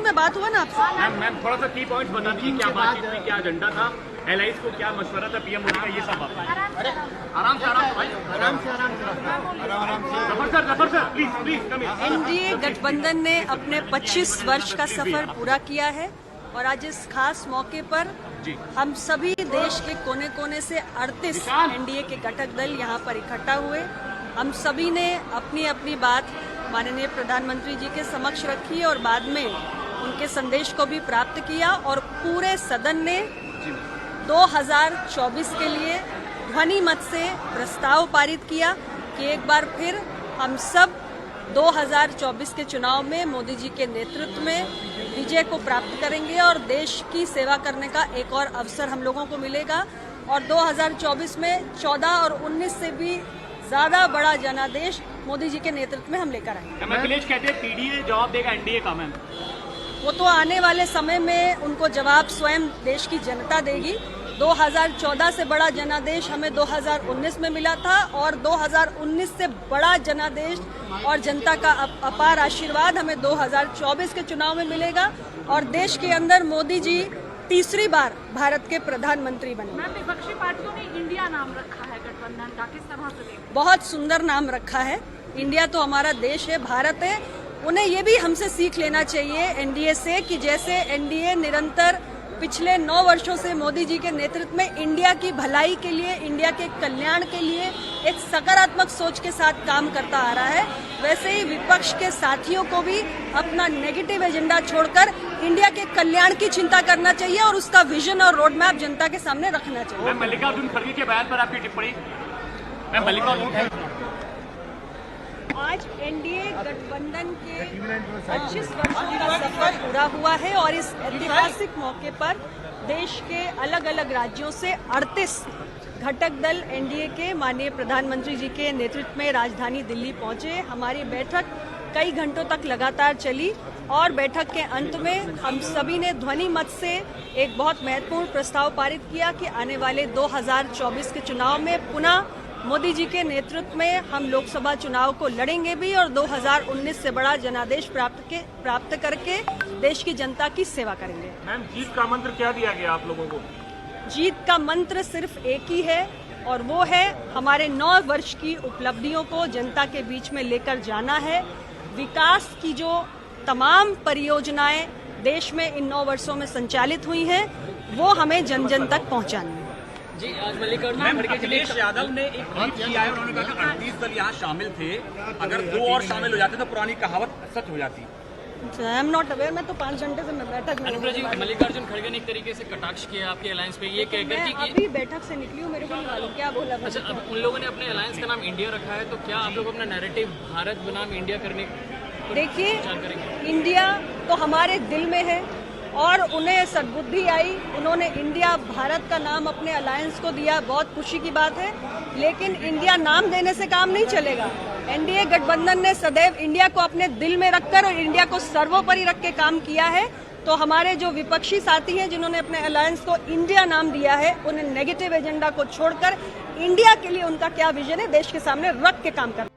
में बात हुआ ना आपसे। मैम थोड़ा सा की पॉइंट्स बता दीजिए, क्या बातचीत हुई, क्या एजेंडा था, एलाइज को क्या मशवरा था पीएम मोदी का, ये सब आप आराम से भाई, Zafar sir please come in. NDA गठबंधन ने अपने 25 वर्ष का सफर पूरा किया है और आज इस खास मौके पर हम सभी देश के कोने कोने से 38 एनडीए के घटक दल यहाँ पर इकट्ठा हुए। हम सभी ने अपनी अपनी बात माननीय प्रधानमंत्री जी के समक्ष रखी और बाद में उनके संदेश को भी प्राप्त किया और पूरे सदन ने 2024 के लिए ध्वनि मत से प्रस्ताव पारित किया कि एक बार फिर हम सब 2024 के चुनाव में मोदी जी के नेतृत्व में विजय को प्राप्त करेंगे और देश की सेवा करने का एक और अवसर हम लोगों को मिलेगा। और 2024 में 14 और 19 से भी ज्यादा बड़ा जनादेश मोदी जी के नेतृत्व में हम लेकर आएंगे। अखिलेश कहते हैं पीडीए जवाब देगा एनडीए का। मैम वो तो आने वाले समय में उनको जवाब स्वयं देश की जनता देगी। 2014 से बड़ा जनादेश हमें 2019 में मिला था और 2019 से बड़ा जनादेश और जनता का अपार आशीर्वाद हमें 2024 के चुनाव में मिलेगा और देश के अंदर मोदी जी तीसरी बार भारत के प्रधानमंत्री बने। मैम विपक्षी पार्टियों ने इंडिया नाम रखा है गठबंधन का, किस तरह से देखते हैं? बहुत सुंदर नाम रखा है। इंडिया तो हमारा देश है, भारत है। उन्हें ये भी हमसे सीख लेना चाहिए एनडीए से कि जैसे एनडीए निरंतर पिछले 9 वर्षों से मोदी जी के नेतृत्व में इंडिया की भलाई के लिए, इंडिया के कल्याण के लिए एक सकारात्मक सोच के साथ काम करता आ रहा है, वैसे ही विपक्ष के साथियों को भी अपना नेगेटिव एजेंडा छोड़कर इंडिया के कल्याण की चिंता करना चाहिए और उसका विजन और रोड मैप जनता के सामने रखना चाहिए। मैम मल्लिकार्जुन खड़गे के बयान पर आपकी टिप्पणी। मैम मल्लिकार्जुन आज एनडीए गठबंधन के 25 वर्षों का सफर पूरा हुआ है और इस ऐतिहासिक मौके पर देश के अलग अलग राज्यों से 38 घटक दल एनडीए के माननीय प्रधानमंत्री जी के नेतृत्व में राजधानी दिल्ली पहुंचे। हमारी बैठक कई घंटों तक लगातार चली और बैठक के अंत में हम सभी ने ध्वनि मत से एक बहुत महत्वपूर्ण प्रस्ताव पारित किया कि आने वाले 2024 के चुनाव में पुनः मोदी जी के नेतृत्व में हम लोकसभा चुनाव को लड़ेंगे भी और 2019 से बड़ा जनादेश प्राप्त करके देश की जनता की सेवा करेंगे। मैम जीत का मंत्र क्या दिया गया आप लोगों को? जीत का मंत्र सिर्फ एक ही है और वो है हमारे 9 वर्ष की उपलब्धियों को जनता के बीच में लेकर जाना है। विकास की जो तमाम परियोजनाएं देश में इन 9 वर्षों में संचालित हुई हैं वो हमें जन जन तक पहुंचानी है। जी आज मल्लिकार्जुन खड़गे अखिलेश यादव ने एक ट्वीट किया है, उन्होंने कहा कि 38 दल यहाँ शामिल थे, अगर 2 और शामिल हो जाते तो पुरानी कहावत सच हो जाती। आई एम नॉट अवेयर, मैं तो 5 घंटे से बैठक में अनुप्रिया जी, मल्लिकार्जुन खड़गे ने एक तरीके से कटाक्ष किया आपके अलायंस पे, ये कहकर कि अभी बैठक से निकली हूँ, मेरे को नहीं मालूम क्या बोला। अच्छा, अब उन लोगों ने अपने अलायंस का नाम इंडिया रखा है, तो क्या आप लोग अपना नैरेटिव भारत बनाम इंडिया करने देखिए, इंडिया तो हमारे दिल में है और उन्हें सद्बुद्धि आई, उन्होंने इंडिया भारत का नाम अपने अलायंस को दिया, बहुत खुशी की बात है। लेकिन इंडिया नाम देने से काम नहीं चलेगा। एनडीए गठबंधन ने सदैव इंडिया को अपने दिल में रखकर और इंडिया को सर्वोपरि रख के काम किया है। तो हमारे जो विपक्षी साथी हैं जिन्होंने अपने अलायंस को इंडिया नाम दिया है, उन्हें नेगेटिव एजेंडा को छोड़कर इंडिया के लिए उनका क्या विजन है देश के सामने रख के काम करना।